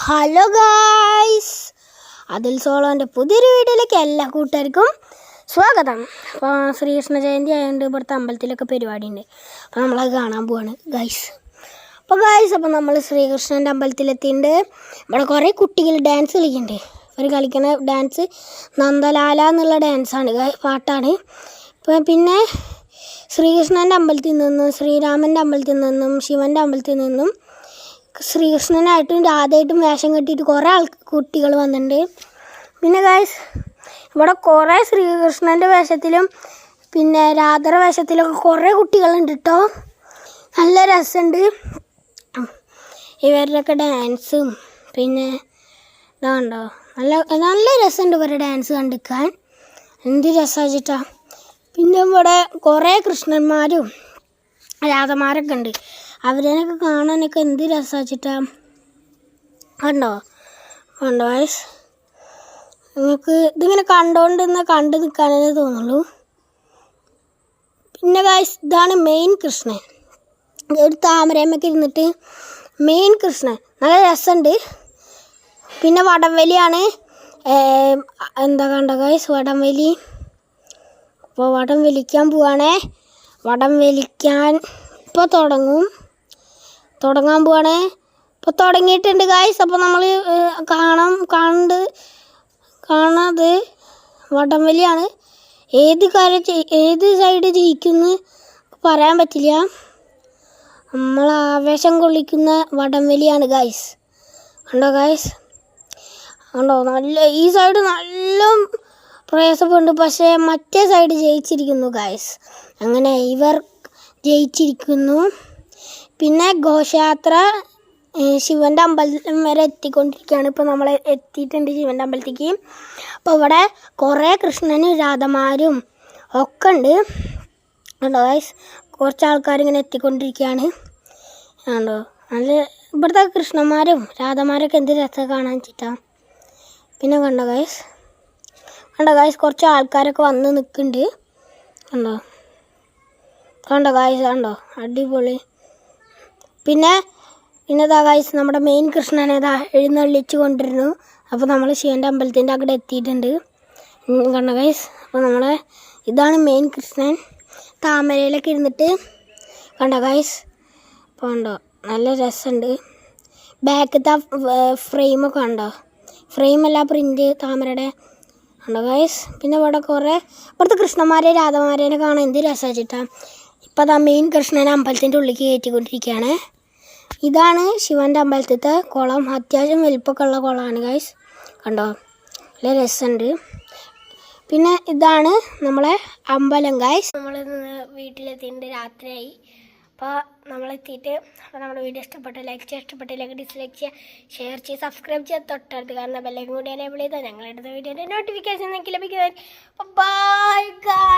Hello guys, അതിൽ സോളോൻ്റെ പുതിയൊരു വീഡിയോയിലേക്ക് എല്ലാ കൂട്ടുകാർക്കും സ്വാഗതം. അപ്പോൾ ശ്രീകൃഷ്ണ ജയന്തി ആയതുകൊണ്ട് ഇവിടുത്തെ അമ്പലത്തിലൊക്കെ പരിപാടിയുണ്ട്. അപ്പോൾ നമ്മളത് കാണാൻ പോവാണ് ഗായ്സ്. അപ്പോൾ നമ്മൾ ശ്രീകൃഷ്ണൻ്റെ അമ്പലത്തിലെത്തിയിട്ടുണ്ട്. ഇവിടെ കുറേ കുട്ടികൾ ഡാൻസ് കളിക്കുന്നുണ്ട്. അവർ കളിക്കുന്ന ഡാൻസ് നന്ദലാല എന്നുള്ള ഡാൻസാണ്, പാട്ടാണ്. പിന്നെ ശ്രീകൃഷ്ണൻ്റെ അമ്പലത്തിൽ നിന്നും ശ്രീരാമൻ്റെ അമ്പലത്തിൽ നിന്നും ശിവൻ്റെ അമ്പലത്തിൽ നിന്നും ശ്രീകൃഷ്ണനായിട്ടും രാധയായിട്ടും വേഷം കെട്ടിയിട്ട് കുറേ കുട്ടികൾ വന്നിട്ടുണ്ട്. പിന്നെ ഗായ്സ്, ഇവിടെ കുറേ ശ്രീകൃഷ്ണൻ്റെ വേഷത്തിലും പിന്നെ രാധയുടെ വേഷത്തിലൊക്കെ കുറേ കുട്ടികളുണ്ട് കേട്ടോ. നല്ല രസമുണ്ട് ഇവരുടെയൊക്കെ ഡാൻസും. പിന്നെ ഇതാണ്ടോ, നല്ല രസമുണ്ട് ഇവരുടെ ഡാൻസ് കണ്ടിരിക്കാൻ. എന്ത് രസമാച്ചിട്ടാ. പിന്നെ ഇവിടെ കുറേ കൃഷ്ണന്മാരും രാധമാരൊക്കെ ഉണ്ട്. അവരേനൊക്കെ കാണാനൊക്കെ എന്ത് രസമാച്ചിട്ടാ. കണ്ടോ ഗായ്സ്, നിങ്ങൾക്ക് ഇതിങ്ങനെ കണ്ടു നിൽക്കാനേ തോന്നുള്ളൂ. പിന്നെ ഗായ്സ്, ഇതാണ് മെയിൻ കൃഷ്ണൻ. ഒരു താമരമ്മയൊക്കെ ഇരുന്നിട്ട് മെയിൻ കൃഷ്ണൻ നല്ല രസമുണ്ട്. പിന്നെ വടംവലിയാണ്. കണ്ടോ ഗായ്സ്, വടംവലി. അപ്പോൾ വടം വലിക്കാൻ പോവാണേ. വടം വലിക്കാൻ ഇപ്പോൾ തുടങ്ങാൻ പോവാണ്. ഇപ്പോൾ തുടങ്ങിയിട്ടുണ്ട് ഗായ്സ്. അപ്പോൾ നമ്മൾ കാണാത് വടംവലിയാണ്. ഏത് സൈഡ് ജയിക്കുമെന്ന് പറയാൻ പറ്റില്ല. നമ്മൾ ആവേശം കൊള്ളിക്കുന്ന വടംവലിയാണ് ഗായ്സ്. കണ്ടോ ഗായ്സ്, കണ്ടോ, ഈ സൈഡ് നല്ല പ്രയാസപ്പെടുന്നുണ്ട്. പക്ഷേ മറ്റേ സൈഡ് ജയിച്ചിരിക്കുന്നു ഗായ്സ്. അങ്ങനെ ഇവർ ജയിച്ചിരിക്കുന്നു. പിന്നെ ഘോഷയാത്ര ശിവൻ്റെ അമ്പലം വരെ എത്തിക്കൊണ്ടിരിക്കുകയാണ്. ഇപ്പോൾ നമ്മൾ എത്തിയിട്ടുണ്ട് ശിവൻ്റെ അമ്പലത്തേക്ക്. അപ്പോൾ ഇവിടെ കുറേ കൃഷ്ണനും രാധമാരും ഒക്കെ ഉണ്ട്. കണ്ടോ ഗായ്സ്, കുറച്ച് ആൾക്കാരിങ്ങനെ എത്തിക്കൊണ്ടിരിക്കുകയാണ്. കണ്ടോ, നല്ല ഇവിടുത്തെ കൃഷ്ണന്മാരും രാധമാരൊക്കെ എന്ത് രസം കാണാൻ വെച്ചിട്ടാണ്. പിന്നെ കണ്ടോ ഗായ്സ്, കുറച്ച് ആൾക്കാരൊക്കെ വന്ന് നിൽക്കുന്നുണ്ട്. കണ്ടോ ഗായ്സ്, കണ്ടോ, അടിപൊളി. പിന്നെ ഗായ്സ്, നമ്മുടെ മെയിൻ കൃഷ്ണനെ എഴുന്നള്ളിച്ച് കൊണ്ടിരുന്നു. അപ്പോൾ നമ്മൾ ശിവൻ്റെ അമ്പലത്തിൻ്റെ അവിടെ എത്തിയിട്ടുണ്ട്. കണ്ടോ ഗായ്സ്, അപ്പോൾ ഇതാണ് മെയിൻ കൃഷ്ണൻ. താമരയിലൊക്കെ ഇരുന്നിട്ട് കണ്ടോ ഗായ്സ്. അപ്പോൾ കണ്ടോ, നല്ല രസമുണ്ട്. ബാക്കത്തെ ഫ്രെയിമൊക്കെ കണ്ടോ, ഫ്രെയിമല്ല പ്രിൻ്റ് താമരയുടെ. കണ്ടോ ഗായ്സ്. പിന്നെ ഇവിടുത്തെ കൃഷ്ണന്മാരെ രാധമാരേനെ കാണാൻ എന്ത് രസമാച്ചിട്ടാണ്. ഇപ്പോൾ അതാ മെയിൻ കൃഷ്ണനെ അമ്പലത്തിൻ്റെ ഉള്ളിലേക്ക് കയറ്റിക്കൊണ്ടിരിക്കുകയാണ്. ഇതാണ് ശിവൻ്റെ അമ്പലത്തിലത്തെ കുളം. അത്യാവശ്യം വലിപ്പമൊക്കെ ഉള്ള കുളമാണ് ഗായ്സ്. കണ്ടോ, നല്ല രസമുണ്ട്. പിന്നെ ഇതാണ് നമ്മളെ അമ്പലം ഗായ്സ്. നമ്മൾ വീട്ടിലെത്തിയിട്ട് രാത്രിയായി. അപ്പോൾ നമ്മളെത്തിയിട്ട് നമ്മുടെ വീഡിയോ ഇഷ്ടപ്പെട്ടില്ലെങ്കിൽ ഡിസ്ലൈക്ക് ചെയ്യുക, ഷെയർ ചെയ്യുക, സബ്സ്ക്രൈബ് ചെയ്യുക, തൊട്ടടുത്ത് കാണുന്ന ബെല്ലൈക്കൺ കൂടി എനേബിൾ ചെയ്താൽ ഞങ്ങളുടെ വീഡിയോയുടെ നോട്ടിഫിക്കേഷൻ നിങ്ങൾക്ക് ലഭിക്കുന്നത്. Bye guys.